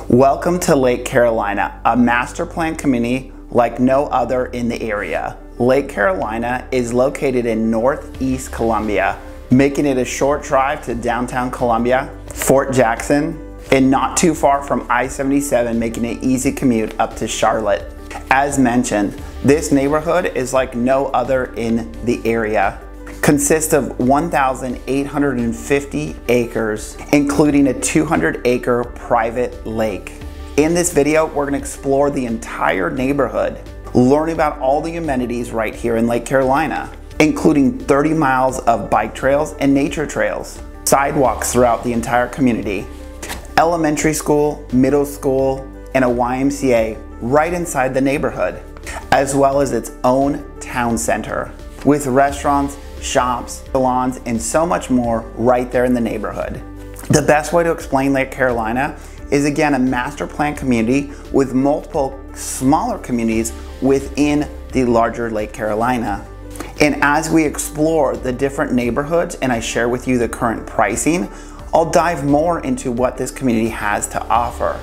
Welcome to Lake Carolina, a master plan community like no other in the area. Lake Carolina is located in northeast Columbia, making it a short drive to downtown Columbia, Fort Jackson, and not too far from I-77, making it easy commute up to Charlotte. As mentioned, this neighborhood is like no other in the area. Consists of 1,850 acres, including a 200-acre private lake. In this video, we're going to explore the entire neighborhood, learn about all the amenities right here in Lake Carolina, including 30 miles of bike trails and nature trails, sidewalks throughout the entire community, elementary school, middle school, and a YMCA right inside the neighborhood, as well as its own town center with restaurants, shops, salons, and so much more right there in the neighborhood. The best way to explain Lake Carolina is again a master plan community with multiple smaller communities within the larger Lake Carolina. And as we explore the different neighborhoods and I share with you the current pricing, I'll dive more into what this community has to offer.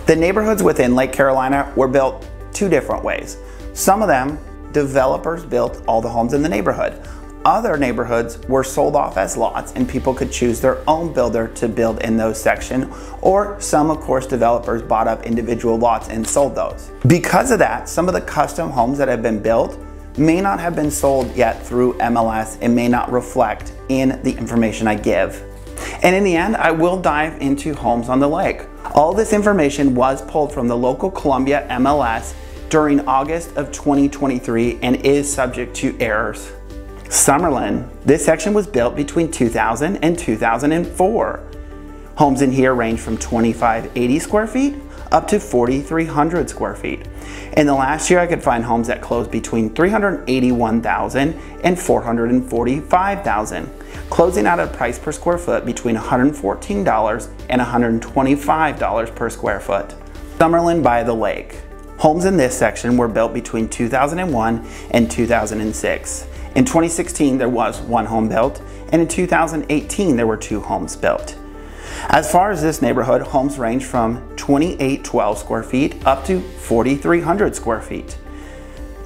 The neighborhoods within Lake Carolina were built two different ways. Some of them, developers built all the homes in the neighborhood. Other neighborhoods were sold off as lots and people could choose their own builder to build in those sections, or some, of course, developers bought up individual lots and sold those. Because of that, some of the custom homes that have been built may not have been sold yet through MLS and may not reflect in the information I give. And in the end, I will dive into homes on the lake. All this information was pulled from the local Columbia MLS during August of 2023 and is subject to errors. Summerland. This section was built between 2000 and 2004. Homes in here range from 2,580 square feet up to 4,300 square feet. In the last year, I could find homes that closed between 381,000 and 445,000, closing out at a price per square foot between $114 and $125 per square foot. Summerland by the lake. Homes in this section were built between 2001 and 2006. In 2016, there was one home built, and in 2018, there were 2 homes built. As far as this neighborhood, homes range from 2,812 square feet up to 4,300 square feet.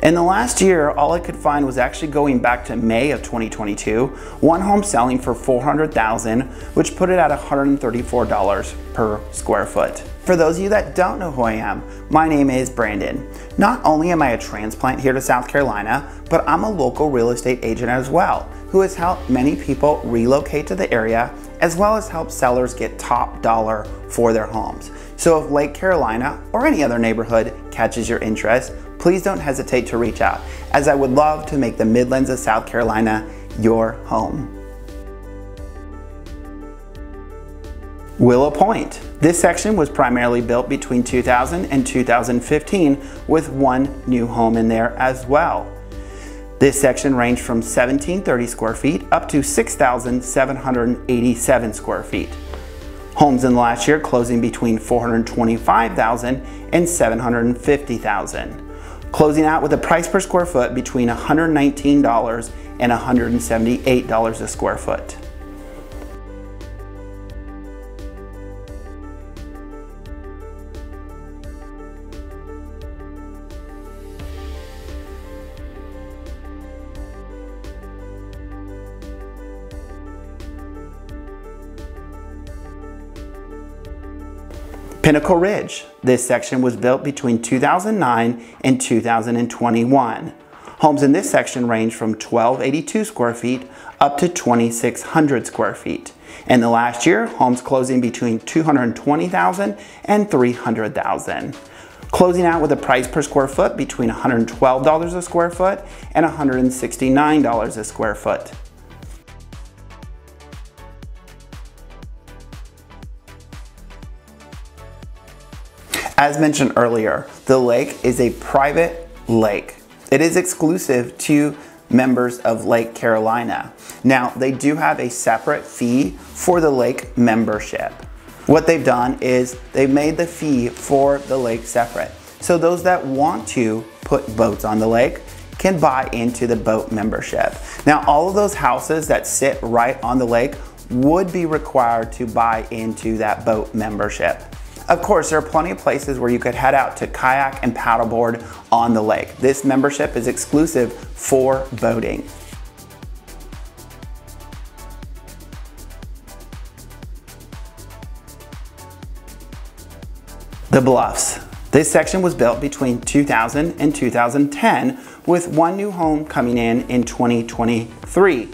In the last year, all I could find was actually going back to May of 2022, one home selling for $400,000, which put it at $134 per square foot. For those of you that don't know who I am, my name is Brandon. Not only am I a transplant here to South Carolina, but I'm a local real estate agent as well, who has helped many people relocate to the area, as well as help sellers get top dollar for their homes. So if Lake Carolina or any other neighborhood catches your interest, please don't hesitate to reach out, as I would love to make the Midlands of South Carolina your home. Willow Point. This section was primarily built between 2000 and 2015 with one new home in there as well. This section ranged from 1,730 square feet up to 6,787 square feet. Homes in the last year closing between 425,000 and 750,000. Closing out with a price per square foot between $119 and $178 a square foot. Pinnacle Ridge. This section was built between 2009 and 2021. Homes in this section range from 1,282 square feet up to 2,600 square feet. In the last year, homes closing between 220,000 and 300,000. Closing out with a price per square foot between $112 a square foot and $169 a square foot. As mentioned earlier, the lake is a private lake. It is exclusive to members of Lake Carolina. Now, they do have a separate fee for the lake membership. What they've done is they've made the fee for the lake separate. So those that want to put boats on the lake can buy into the boat membership. Now, all of those houses that sit right on the lake would be required to buy into that boat membership. Of course, there are plenty of places where you could head out to kayak and paddleboard on the lake. This membership is exclusive for boating. The Bluffs. This section was built between 2000 and 2010, with one new home coming in 2023.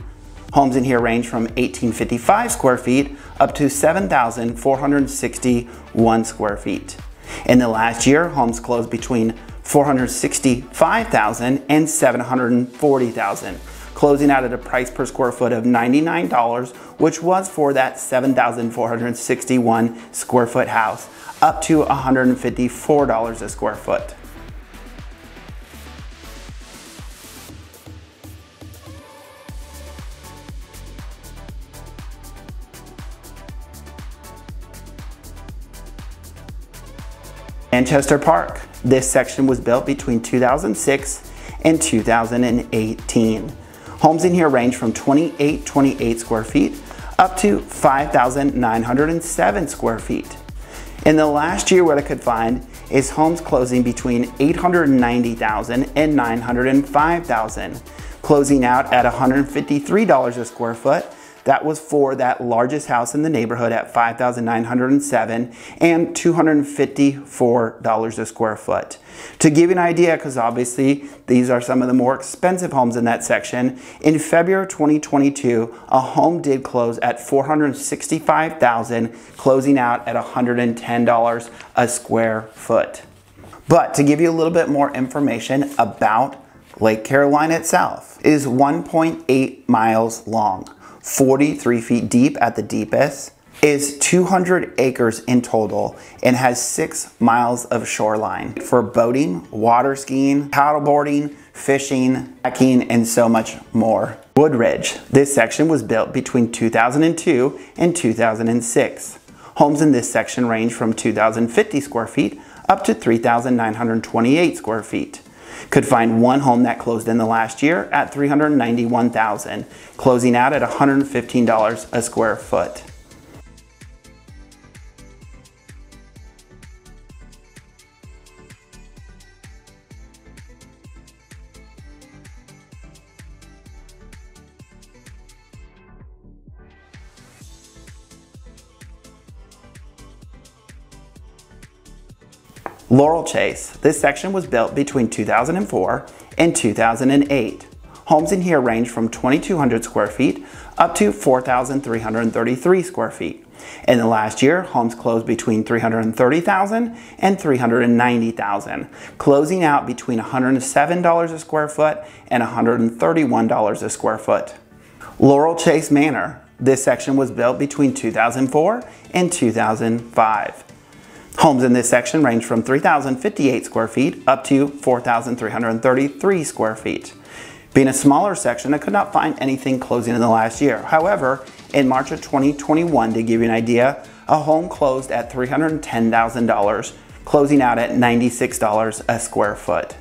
Homes in here range from 1,855 square feet up to 7,461 square feet. In the last year, homes closed between 465,000 and 740,000, closing out at a price per square foot of $99, which was for that 7,461 square foot house, up to $154 a square foot. Manchester Park. This section was built between 2006 and 2018. Homes in here range from 2,828 square feet up to 5,907 square feet. In the last year, what I could find is homes closing between 890,000 and 905,000, closing out at $153 a square foot. That was for that largest house in the neighborhood at 5,907 and $254 a square foot. To give you an idea, because obviously these are some of the more expensive homes in that section, in February 2022, a home did close at $465,000, closing out at $110 a square foot. But to give you a little bit more information about Lake Carolina itself, it is 1.8 miles long. 43 feet deep at the deepest, is 200 acres in total, and has 6 miles of shoreline for boating, water skiing, paddleboarding, fishing, kayaking, and so much more. Woodridge. This section was built between 2002 and 2006. Homes in this section range from 2,050 square feet up to 3,928 square feet. Could find one home that closed in the last year at $391,000, closing out at $115 a square foot. Laurel Chase. This section was built between 2004 and 2008. Homes in here range from 2,200 square feet up to 4,333 square feet. In the last year, homes closed between 330,000 and 390,000, closing out between $107 a square foot and $131 a square foot. Laurel Chase Manor. This section was built between 2004 and 2005. Homes in this section range from 3,058 square feet up to 4,333 square feet. Being a smaller section, I could not find anything closing in the last year. However, in March of 2021, to give you an idea, a home closed at $310,000, closing out at $96 a square foot.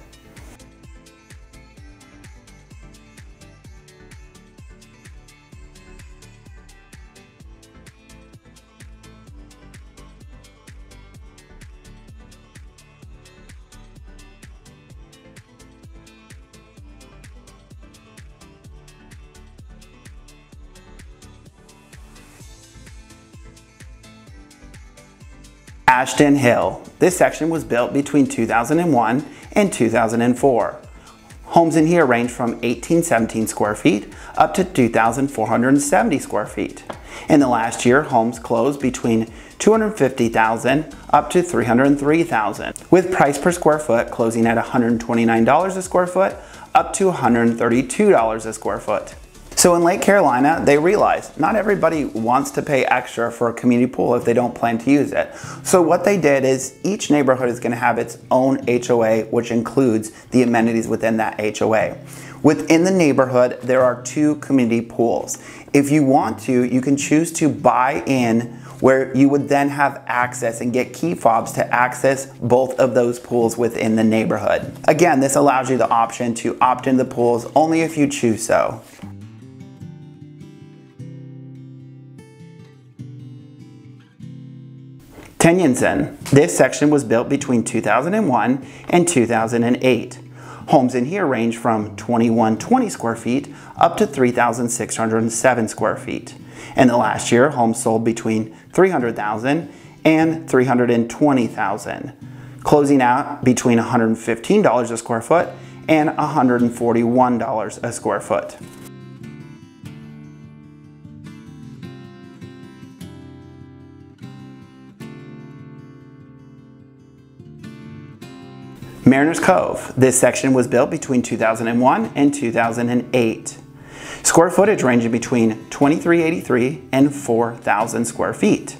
Ashton Hill. This section was built between 2001 and 2004. Homes in here range from 1,817 square feet up to 2,470 square feet. In the last year, homes closed between $250,000 up to $303,000, with price per square foot closing at $129 a square foot up to $132 a square foot. So in Lake Carolina, they realized not everybody wants to pay extra for a community pool if they don't plan to use it. So what they did is each neighborhood is going to have its own HOA, which includes the amenities within that HOA. Within the neighborhood, there are 2 community pools. If you want to, you can choose to buy in, where you would then have access and get key fobs to access both of those pools within the neighborhood. Again, this allows you the option to opt into the pools only if you choose so. Tenon. This section was built between 2001 and 2008. Homes in here range from 2,120 square feet up to 3,607 square feet. In the last year, homes sold between $300,000 and $320,000, closing out between $115 a square foot and $141 a square foot. Mariners Cove. This section was built between 2001 and 2008. Square footage ranging between 2,383 and 4,000 square feet.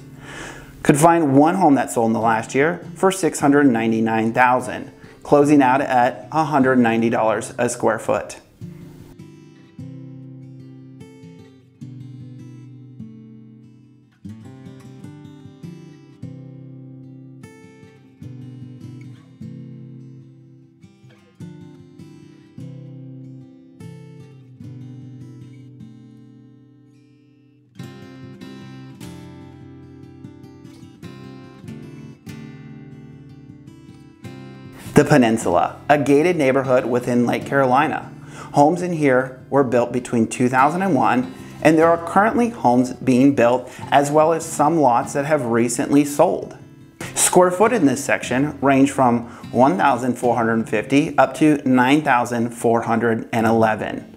Could find one home that sold in the last year for $699,000, closing out at $190 a square foot. The Peninsula, a gated neighborhood within Lake Carolina. Homes in here were built between 2001 and there are currently homes being built as well as some lots that have recently sold. Square foot in this section range from 1,450 up to 9,411.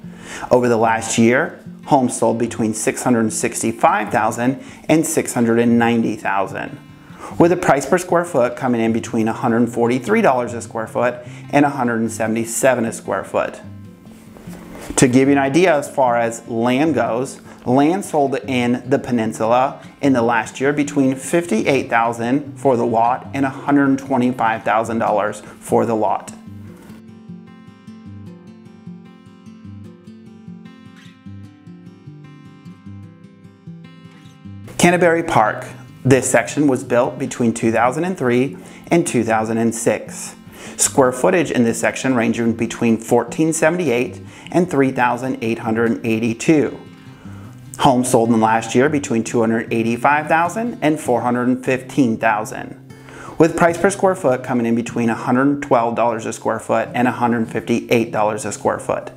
Over the last year, homes sold between 665,000 and 690,000. with a price per square foot coming in between $143 a square foot and $177 a square foot. To give you an idea as far as land goes, land sold in the Peninsula in the last year between $58,000 for the lot and $125,000 for the lot. Canterbury Park. This section was built between 2003 and 2006. Square footage in this section ranging between 1,478 and 3,882. Homes sold in the last year between 285,000 and 415,000, with price per square foot coming in between $112 a square foot and $158 a square foot.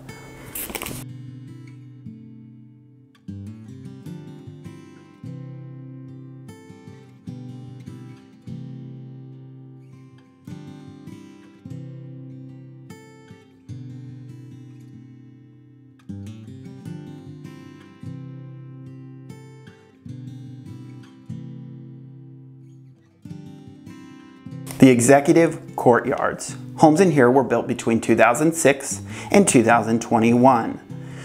The executive courtyards. Homes in here were built between 2006 and 2021.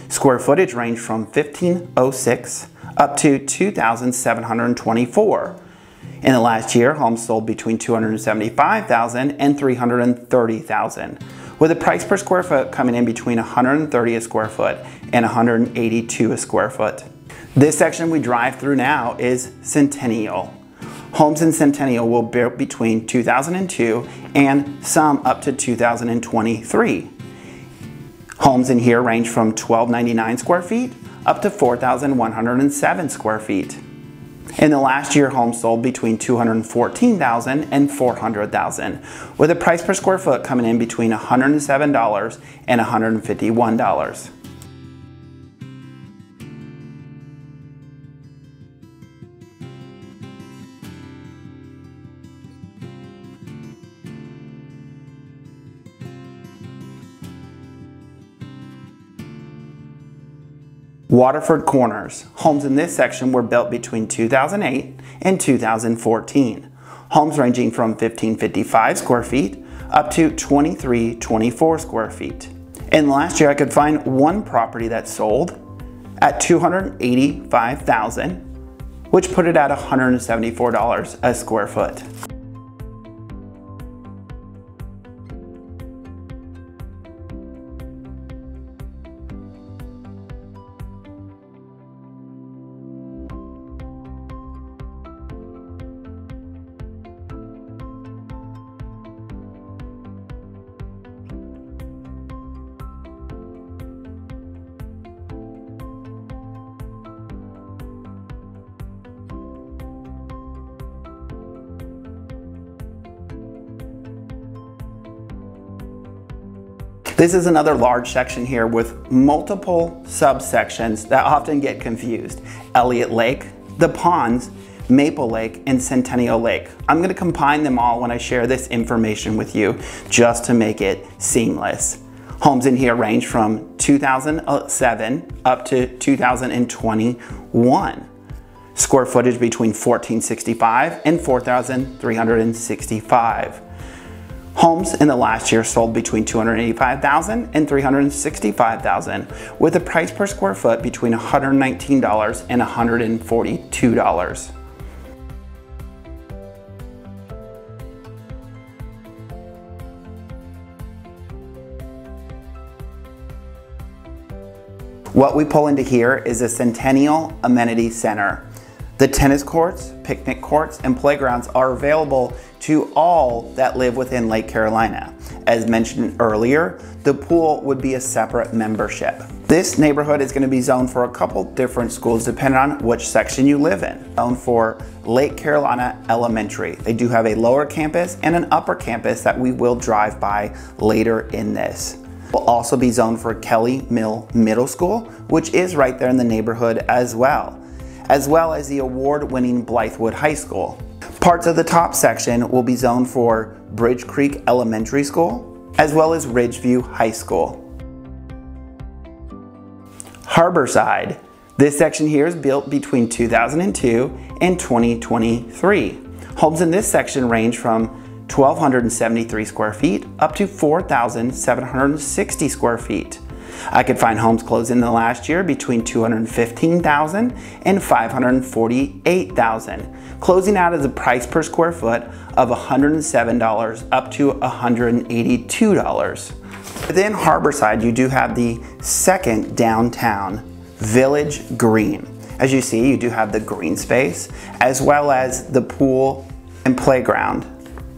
Square footage ranged from 1,506 up to 2,724. In the last year, homes sold between 275,000 and 330,000, with a price per square foot coming in between $130 a square foot and $182 a square foot. This section we drive through now is Centennial. Homes in Centennial were built between 2002 and some up to 2023. Homes in here range from 1,299 square feet up to 4,107 square feet. In the last year, homes sold between 214,000 and 400,000, with a price per square foot coming in between $107 and $151. Waterford Corners. Homes in this section were built between 2008 and 2014. Homes ranging from 1,555 square feet up to 2,324 square feet. In the last year, I could find one property that sold at $285,000, which put it at $174 a square foot. This is another large section here with multiple subsections that often get confused. Elliott Lake, the ponds, Maple Lake, and Centennial Lake. I'm going to combine them all when I share this information with you just to make it seamless. Homes in here range from 2007 up to 2021. Square footage between 1465 and 4,365. Homes in the last year sold between $285,000 and $365,000, with a price per square foot between $119 and $142. What we pull into here is a Centennial Amenities Center. The tennis courts, picnic courts, and playgrounds are available to all that live within Lake Carolina. As mentioned earlier, the pool would be a separate membership. This neighborhood is going to be zoned for a couple different schools depending on which section you live in. Zoned for Lake Carolina Elementary. They do have a lower campus and an upper campus that we will drive by later in this. Will also be zoned for Kelly Mill Middle School, which is right there in the neighborhood as well as the award-winning Blythewood High School. Parts of the top section will be zoned for Bridge Creek Elementary School, as well as Ridgeview High School. Harborside. This section here is built between 2002 and 2023. Homes in this section range from 1,273 square feet up to 4,760 square feet. I could find homes closed in the last year between $215,000 and $548,000, closing out as a price per square foot of $107 up to $182. Within Harborside, you do have the second downtown Village Green. As you see, you do have the green space as well as the pool and playground.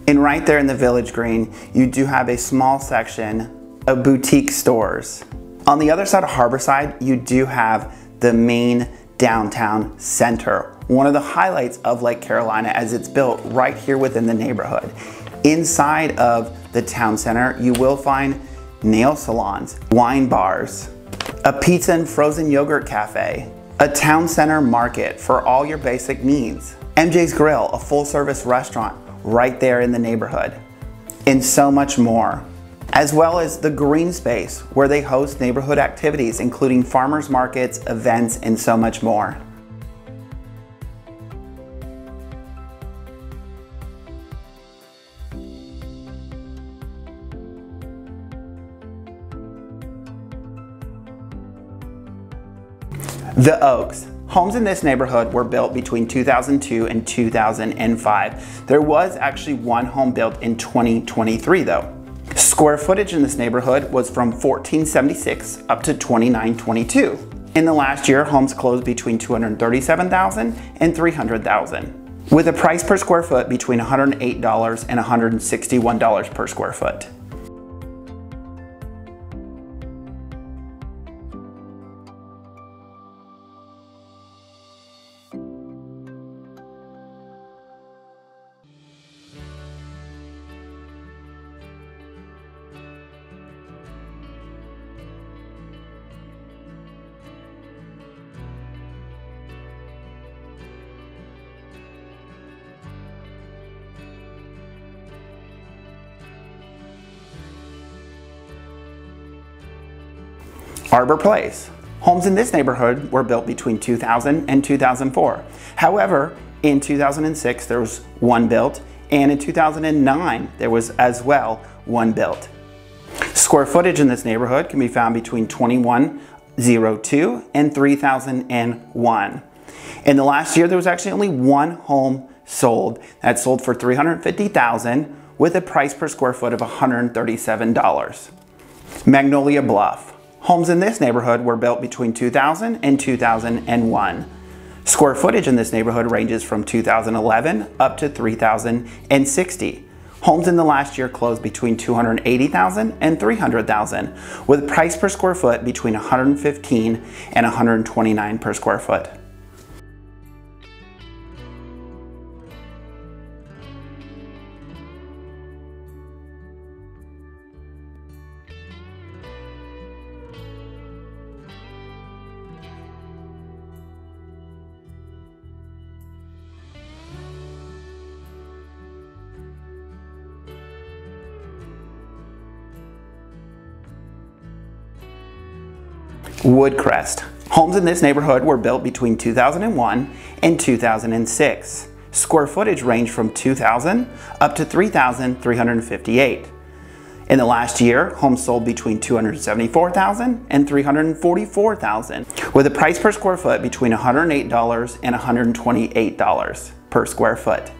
And right there in the Village Green, you do have a small section of boutique stores. On the other side of Harborside, you do have the main downtown center, one of the highlights of Lake Carolina as it's built right here within the neighborhood. Inside of the town center, you will find nail salons, wine bars, a pizza and frozen yogurt cafe, a town center market for all your basic needs, MJ's Grill, a full-service restaurant right there in the neighborhood, and so much more. As well as the green space where they host neighborhood activities, including farmers markets, events, and so much more. The Oaks. Homes in this neighborhood were built between 2002 and 2005. There was actually one home built in 2023 though. Square footage in this neighborhood was from 1476 up to 2922. In the last year, homes closed between $237,000 and $300,000, with a price per square foot between $108 and $161 per square foot. Arbor Place. Homes in this neighborhood were built between 2000 and 2004. However, in 2006 there was one built, and in 2009 there was as well one built. Square footage in this neighborhood can be found between 2102 and 3001. In the last year there was actually only one home sold that sold for $350,000 with a price per square foot of $137. Magnolia Bluff. Homes in this neighborhood were built between 2000 and 2001. Square footage in this neighborhood ranges from 2011 up to 3060. Homes in the last year closed between $280,000 and $300,000, with price per square foot between $115 and $129 per square foot. Woodcrest. Homes in this neighborhood were built between 2001 and 2006. Square footage ranged from 2,000 up to 3,358. In the last year, homes sold between 274,000 and 344,000, with a price per square foot between $108 and $128 per square foot.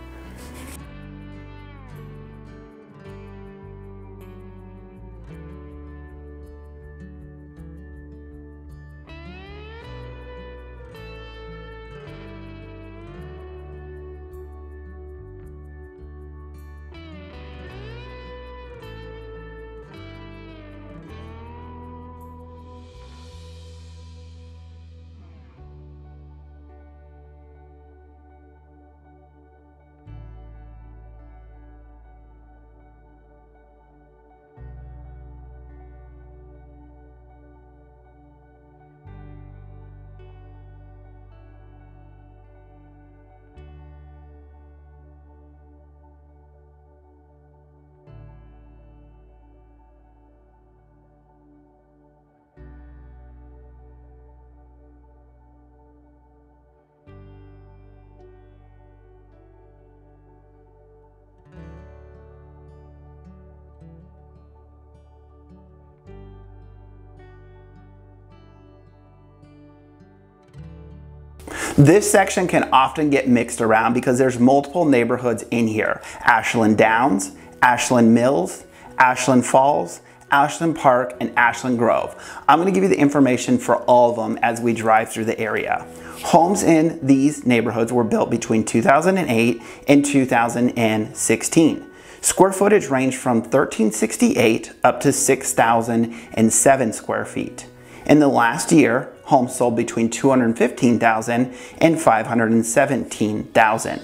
This section can often get mixed around because there's multiple neighborhoods in here. Ashland Downs, Ashland Mills, Ashland Falls, Ashland Park, and Ashland Grove. I'm going to give you the information for all of them as we drive through the area. Homes in these neighborhoods were built between 2008 and 2016. Square footage ranged from 1,368 up to 6,007 square feet. In the last year, homes sold between 215,000 and 517,000,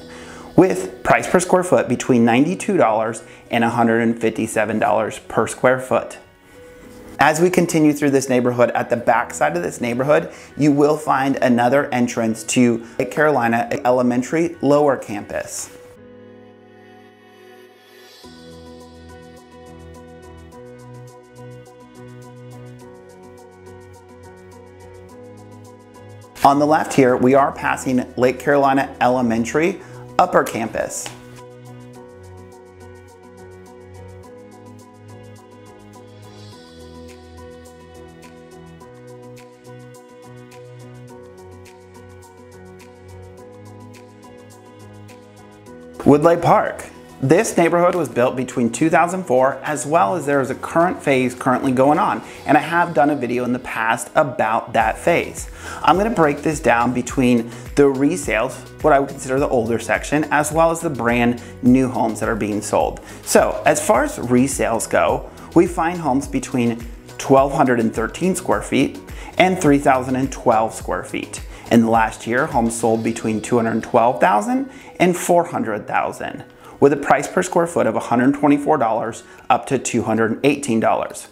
with price per square foot between $92 and $157 per square foot. As we continue through this neighborhood, at the back side of this neighborhood, you will find another entrance to Lake Carolina Elementary Lower Campus. On the left here, we are passing Lake Carolina Elementary Upper Campus. Woodley Park. This neighborhood was built between 2004, as well as there is a current phase currently going on, and I have done a video in the past about that phase. I'm going to break this down between the resales, what I would consider the older section, as well as the brand new homes that are being sold. So as far as resales go, we find homes between 1,213 square feet and 3,012 square feet. In the last year, homes sold between 212,000 and 400,000. with a price per square foot of $124 up to $218.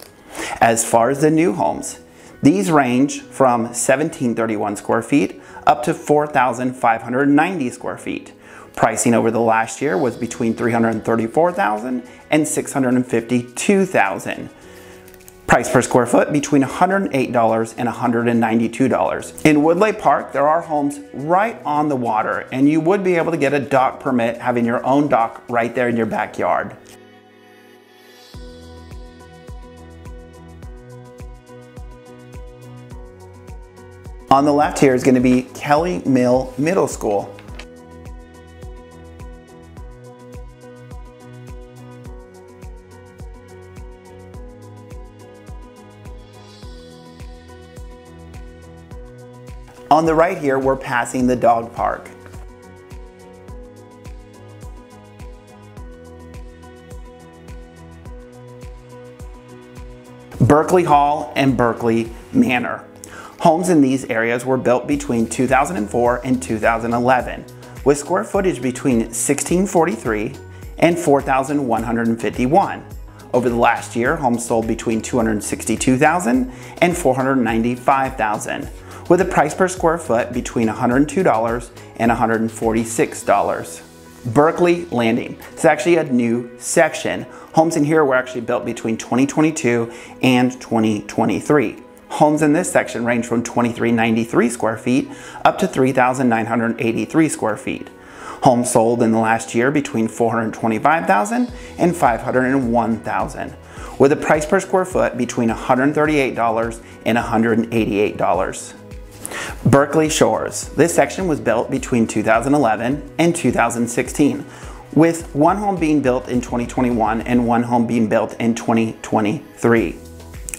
As far as the new homes, these range from 1,731 square feet up to 4,590 square feet. Pricing over the last year was between $334,000 and $652,000. Price per square foot between $108 and $192. In Woodley Park, there are homes right on the water, and you would be able to get a dock permit having your own dock right there in your backyard. On the left here is going to be Kelly Mill Middle School. On the right here, we're passing the dog park. Berkeley Hall and Berkeley Manor. Homes in these areas were built between 2004 and 2011, with square footage between 1,643 and 4,151. Over the last year, homes sold between 262,000 and 495,000. with a price per square foot between $102 and $146. Berkeley Landing. It's actually a new section. Homes in here were actually built between 2022 and 2023. Homes in this section range from 2,393 square feet up to 3,983 square feet. Homes sold in the last year between $425,000 and $501,000, with a price per square foot between $138 and $188. Berkeley Shores. This section was built between 2011 and 2016, with one home being built in 2021 and one home being built in 2023.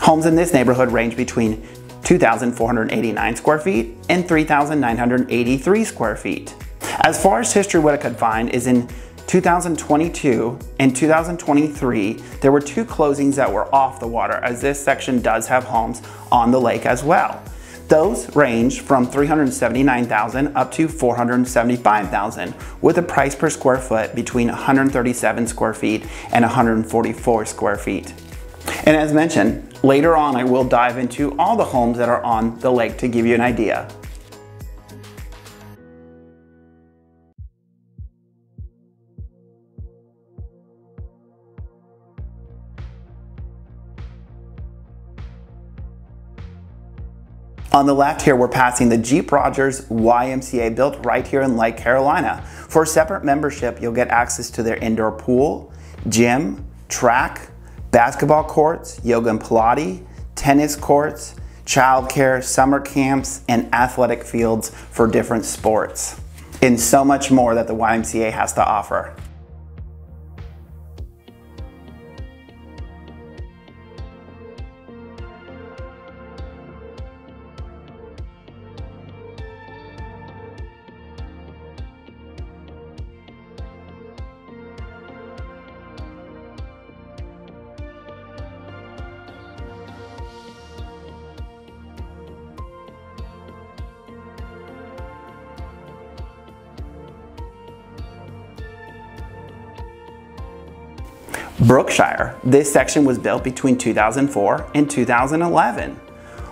Homes in this neighborhood range between 2,489 square feet and 3,983 square feet. As far as history, what I could find is in 2022 and 2023, there were two closings that were off the water, as this section does have homes on the lake as well. Those range from $379,000 up to $475,000, with a price per square foot between 137 square feet and 144 square feet. And as mentioned, later on I will dive into all the homes that are on the lake to give you an idea. On the left here, we're passing the Jeep Rogers YMCA, built right here in Lake Carolina. For a separate membership, you'll get access to their indoor pool, gym, track, basketball courts, yoga and Pilates, tennis courts, childcare, summer camps, and athletic fields for different sports, and so much more that the YMCA has to offer. Brookshire. This section was built between 2004 and 2011.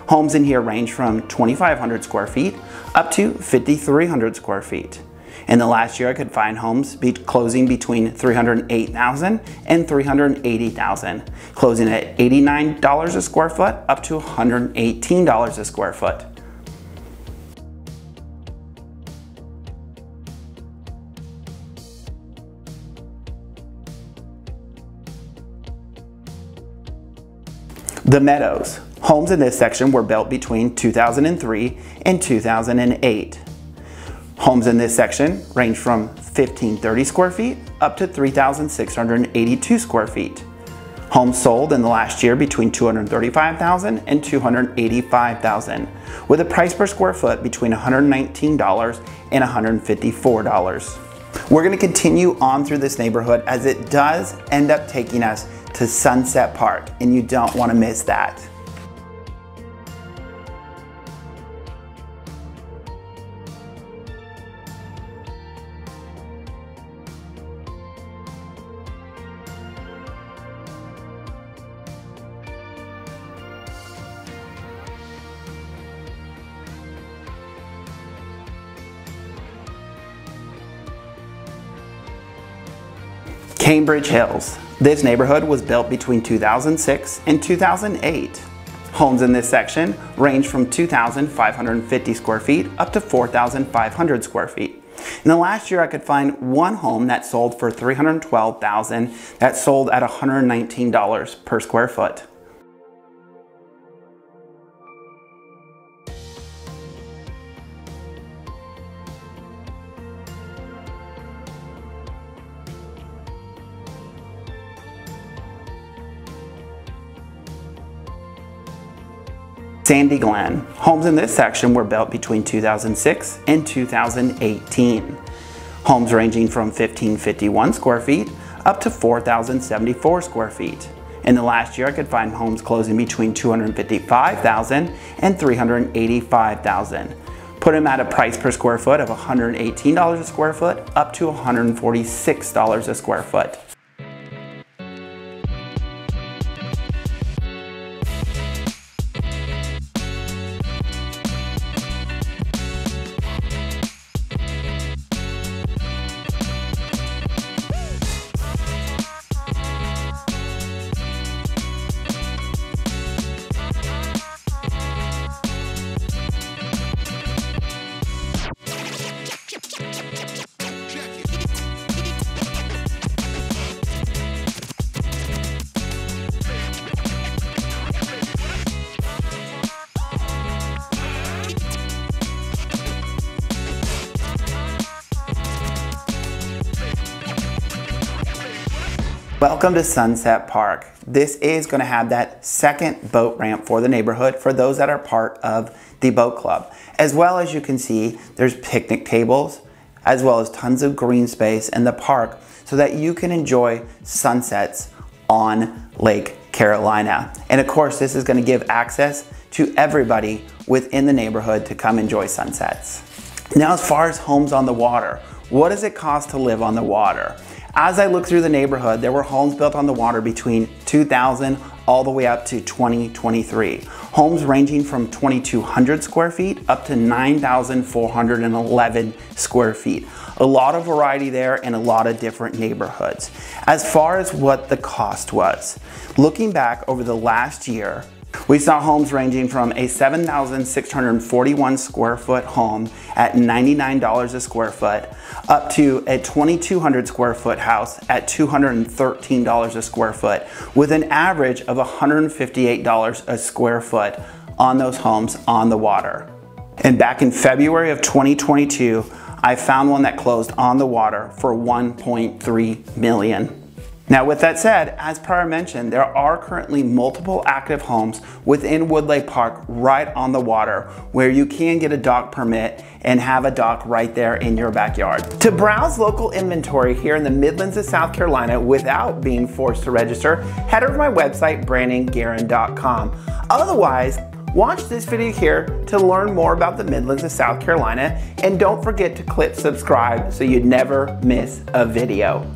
Homes in here range from 2,500 square feet up to 5,300 square feet. In the last year, I could find homes closing between $308,000 and $380,000, closing at $89 a square foot up to $118 a square foot. The Meadows. Homes in this section were built between 2003 and 2008. Homes in this section range from 1,530 square feet up to 3,682 square feet. Homes sold in the last year between $235,000 and $285,000, with a price per square foot between $119 and $154. We're going to continue on through this neighborhood, as it does end up taking us to Sunset Park, and you don't want to miss that. Cambridge Hills. This neighborhood was built between 2006 and 2008. Homes in this section range from 2,550 square feet up to 4,500 square feet. In the last year, I could find one home that sold for $312,000 that sold at $119 per square foot. Sandy Glen. Homes in this section were built between 2006 and 2018. Homes ranging from 1,551 square feet up to 4,074 square feet. In the last year, I could find homes closing between $255,000 and $385,000. Put them at a price per square foot of $118 a square foot up to $146 a square foot. Welcome to Sunset Park. This is going to have that second boat ramp for the neighborhood for those that are part of the boat club. As well as you can see, there's picnic tables, as well as tons of green space in the park so that you can enjoy sunsets on Lake Carolina. And of course, this is going to give access to everybody within the neighborhood to come enjoy sunsets. Now, as far as homes on the water, what does it cost to live on the water? As I looked through the neighborhood, there were homes built on the water between 2000 all the way up to 2023. Homes ranging from 2,200 square feet up to 9,411 square feet. A lot of variety there in a lot of different neighborhoods. As far as what the cost was, looking back over the last year, we saw homes ranging from a 7,641 square foot home at $99 a square foot up to a 2,200 square foot house at $213 a square foot, with an average of $158 a square foot on those homes on the water. And back in February of 2022, I found one that closed on the water for $1.3 million. Now, with that said, as prior mentioned, there are currently multiple active homes within Woodley Park right on the water where you can get a dock permit and have a dock right there in your backyard. To browse local inventory here in the Midlands of South Carolina without being forced to register, head over to my website, brandonguerin.com. Otherwise, watch this video here to learn more about the Midlands of South Carolina, and don't forget to click subscribe so you never miss a video.